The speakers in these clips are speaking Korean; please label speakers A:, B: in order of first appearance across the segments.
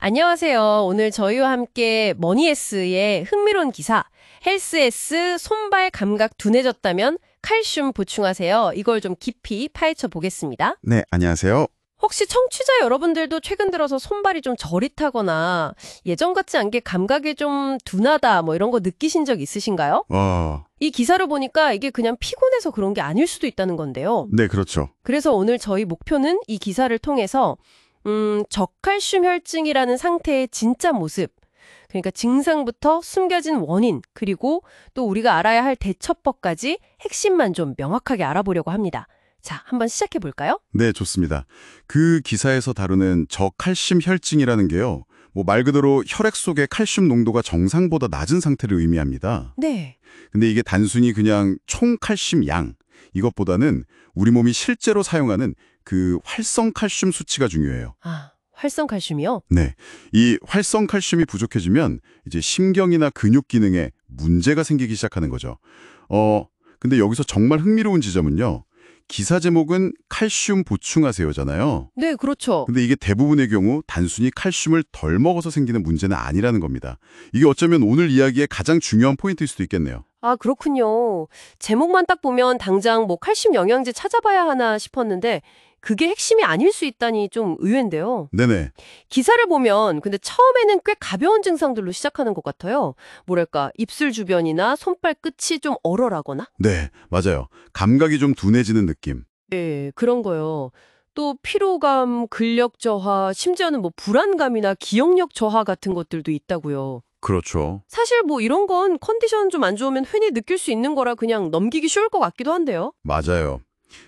A: 안녕하세요. 오늘 저희와 함께 머니에스의 흥미로운 기사 헬스에스 손발 감각 둔해졌다면 칼슘 보충하세요. 이걸 좀 깊이 파헤쳐 보겠습니다.
B: 네, 안녕하세요.
A: 혹시 청취자 여러분들도 최근 들어서 손발이 좀 저릿하거나 예전 같지 않게 감각이 좀 둔하다 뭐 이런 거 느끼신 적 있으신가요? 이 기사를 보니까 이게 그냥 피곤해서 그런 게 아닐 수도 있다는 건데요.
B: 네, 그렇죠.
A: 그래서 오늘 저희 목표는 이 기사를 통해서 저칼슘 혈증이라는 상태의 진짜 모습, 그러니까 증상부터 숨겨진 원인, 그리고 또 우리가 알아야 할 대처법까지 핵심만 좀 명확하게 알아보려고 합니다. 자, 한번 시작해 볼까요?
B: 네, 좋습니다. 그 기사에서 다루는 저칼슘 혈증이라는 게요. 말 그대로 혈액 속의 칼슘 농도가 정상보다 낮은 상태를 의미합니다.
A: 네.
B: 근데 이게 단순히 그냥 총 칼슘 양, 이것보다는 우리 몸이 실제로 사용하는 그 활성 칼슘 수치가 중요해요.
A: 아, 활성 칼슘이요?
B: 네. 이 활성 칼슘이 부족해지면 이제 심경이나 근육 기능에 문제가 생기기 시작하는 거죠. 근데 여기서 정말 흥미로운 지점은요. 기사 제목은 칼슘 보충하세요잖아요.
A: 네, 그렇죠.
B: 근데 이게 대부분의 경우 단순히 칼슘을 덜 먹어서 생기는 문제는 아니라는 겁니다. 이게 어쩌면 오늘 이야기의 가장 중요한 포인트일 수도 있겠네요.
A: 아, 그렇군요. 제목만 딱 보면 당장 뭐 칼슘 영양제 찾아봐야 하나 싶었는데 그게 핵심이 아닐 수 있다니 좀 의외인데요.
B: 네네.
A: 기사를 보면 근데 처음에는 꽤 가벼운 증상들로 시작하는 것 같아요. 뭐랄까, 입술 주변이나 손발 끝이 좀 얼얼하거나?
B: 네, 맞아요. 감각이 좀 둔해지는 느낌.
A: 네, 그런 거요. 또 피로감, 근력 저하, 심지어는 뭐 불안감이나 기억력 저하 같은 것들도 있다고요.
B: 그렇죠.
A: 사실 뭐 이런 건 컨디션 좀 안 좋으면 흔히 느낄 수 있는 거라 그냥 넘기기 쉬울 것 같기도 한데요.
B: 맞아요.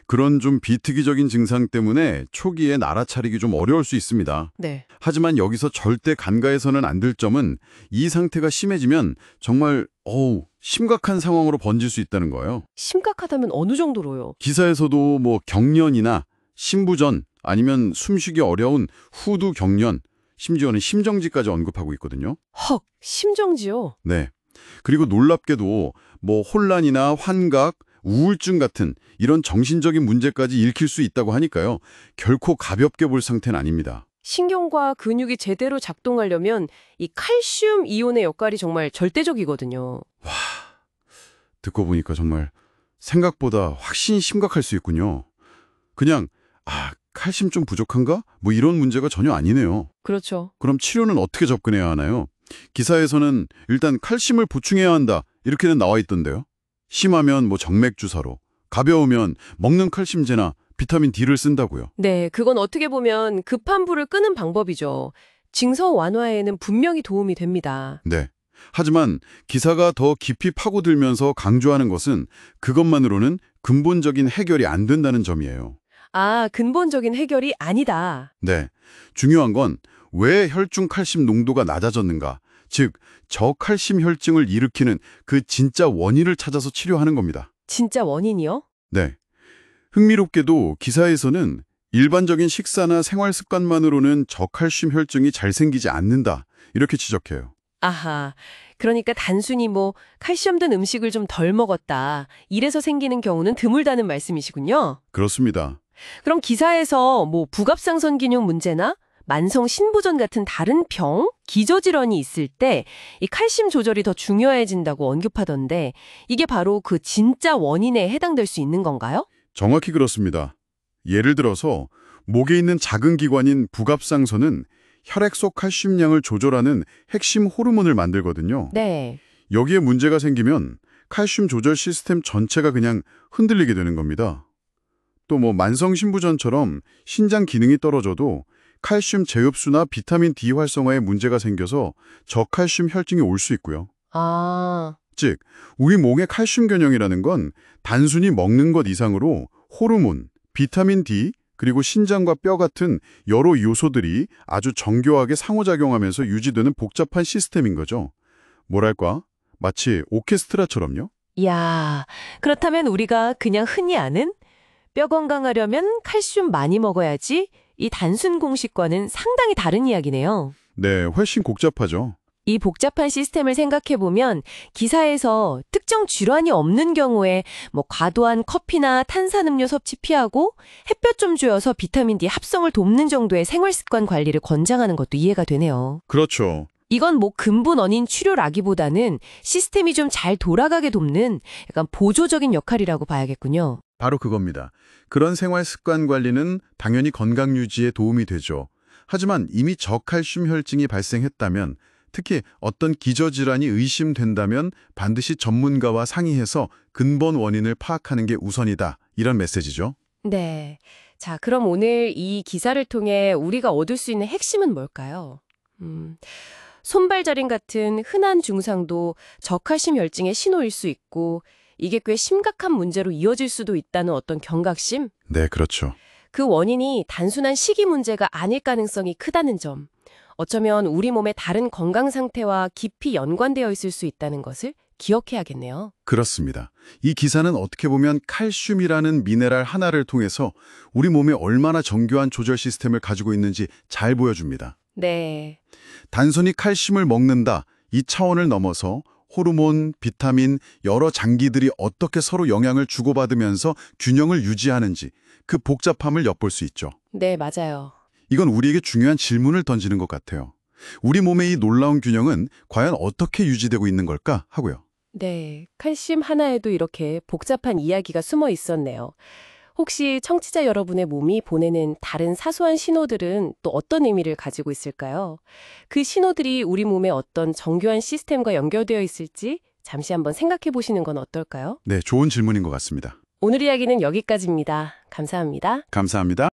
B: 그런 좀 비특이적인 증상 때문에 초기에 알아차리기 좀 어려울 수 있습니다.
A: 네.
B: 하지만 여기서 절대 간과해서는 안 될 점은 이 상태가 심해지면 정말 심각한 상황으로 번질 수 있다는 거예요.
A: 심각하다면 어느 정도로요?
B: 기사에서도 경련이나 심부전 아니면 숨쉬기 어려운 후두 경련, 심지어는 심정지까지 언급하고 있거든요.
A: 헉, 심정지요?
B: 네. 그리고 놀랍게도 혼란이나 환각, 우울증 같은 이런 정신적인 문제까지 일으킬 수 있다고 하니까요. 결코 가볍게 볼 상태는 아닙니다.
A: 신경과 근육이 제대로 작동하려면 이 칼슘 이온의 역할이 정말 절대적이거든요.
B: 듣고 보니까 정말 생각보다 확실히 심각할 수 있군요. 그냥 칼슘 좀 부족한가? 이런 문제가 전혀 아니네요.
A: 그렇죠.
B: 그럼 치료는 어떻게 접근해야 하나요? 기사에서는 일단 칼슘을 보충해야 한다 이렇게는 나와 있던데요. 심하면 정맥 주사로, 가벼우면 먹는 칼슘제나 비타민 D를 쓴다고요.
A: 네, 그건 어떻게 보면 급한 불을 끄는 방법이죠. 증서 완화에는 분명히 도움이 됩니다.
B: 네. 하지만 기사가 더 깊이 파고들면서 강조하는 것은 그것만으로는 근본적인 해결이 안 된다는 점이에요.
A: 아, 근본적인 해결이 아니다.
B: 네. 중요한 건 왜 혈중 칼슘 농도가 낮아졌는가, 즉 저칼슘 혈증을 일으키는 그 진짜 원인을 찾아서 치료하는 겁니다.
A: 진짜 원인이요?
B: 네. 흥미롭게도 기사에서는 일반적인 식사나 생활 습관만으로는 저칼슘 혈증이 잘 생기지 않는다 이렇게 지적해요.
A: 아하, 그러니까 단순히 칼슘 든 음식을 좀 덜 먹었다, 이래서 생기는 경우는 드물다는 말씀이시군요.
B: 그렇습니다.
A: 그럼 기사에서 부갑상선 기능 문제나 만성 신부전 같은 다른 병, 기저질환이 있을 때 이 칼슘 조절이 더 중요해진다고 언급하던데 이게 바로 그 진짜 원인에 해당될 수 있는 건가요?
B: 정확히 그렇습니다. 예를 들어서 목에 있는 작은 기관인 부갑상선은 혈액 속 칼슘량을 조절하는 핵심 호르몬을 만들거든요.
A: 네.
B: 여기에 문제가 생기면 칼슘 조절 시스템 전체가 그냥 흔들리게 되는 겁니다. 또 만성 신부전처럼 신장 기능이 떨어져도 칼슘 재흡수나 비타민 D 활성화에 문제가 생겨서 저칼슘 혈증이 올 수 있고요.
A: 아,
B: 즉, 우리 몸의 칼슘 균형이라는 건 단순히 먹는 것 이상으로 호르몬, 비타민 D, 그리고 신장과 뼈 같은 여러 요소들이 아주 정교하게 상호작용하면서 유지되는 복잡한 시스템인 거죠. 뭐랄까? 마치 오케스트라처럼요.
A: 이야, 그렇다면 우리가 그냥 흔히 아는 뼈 건강하려면 칼슘 많이 먹어야지, 이 단순 공식과는 상당히 다른 이야기네요.
B: 네, 훨씬 복잡하죠.
A: 이 복잡한 시스템을 생각해보면 기사에서 특정 질환이 없는 경우에 과도한 커피나 탄산음료 섭취 피하고 햇볕 좀 쬐어서 비타민 D 합성을 돕는 정도의 생활습관 관리를 권장하는 것도 이해가 되네요.
B: 그렇죠.
A: 이건 근본 원인 치료라기보다는 시스템이 좀 잘 돌아가게 돕는 약간 보조적인 역할이라고 봐야겠군요.
B: 바로 그겁니다. 그런 생활 습관 관리는 당연히 건강 유지에 도움이 되죠. 하지만 이미 저칼슘 혈증이 발생했다면, 특히 어떤 기저질환이 의심된다면 반드시 전문가와 상의해서 근본 원인을 파악하는 게 우선이다. 이런 메시지죠.
A: 네. 자, 그럼 오늘 이 기사를 통해 우리가 얻을 수 있는 핵심은 뭘까요? 손발저림 같은 흔한 증상도 저칼슘 혈증의 신호일 수 있고 이게 꽤 심각한 문제로 이어질 수도 있다는 어떤 경각심?
B: 네, 그렇죠.
A: 그 원인이 단순한 식이 문제가 아닐 가능성이 크다는 점. 어쩌면 우리 몸의 다른 건강 상태와 깊이 연관되어 있을 수 있다는 것을 기억해야겠네요.
B: 그렇습니다. 이 기사는 어떻게 보면 칼슘이라는 미네랄 하나를 통해서 우리 몸에 얼마나 정교한 조절 시스템을 가지고 있는지 잘 보여줍니다.
A: 네.
B: 단순히 칼슘을 먹는다, 이 차원을 넘어서 호르몬, 비타민, 여러 장기들이 어떻게 서로 영향을 주고받으면서 균형을 유지하는지 그 복잡함을 엿볼 수 있죠.
A: 네, 맞아요.
B: 이건 우리에게 중요한 질문을 던지는 것 같아요. 우리 몸의 이 놀라운 균형은 과연 어떻게 유지되고 있는 걸까 하고요.
A: 네, 칼슘 하나에도 이렇게 복잡한 이야기가 숨어 있었네요. 혹시 청취자 여러분의 몸이 보내는 다른 사소한 신호들은 또 어떤 의미를 가지고 있을까요? 그 신호들이 우리 몸의 어떤 정교한 시스템과 연결되어 있을지 잠시 한번 생각해 보시는 건 어떨까요?
B: 네, 좋은 질문인 것 같습니다.
A: 오늘 이야기는 여기까지입니다. 감사합니다.
B: 감사합니다.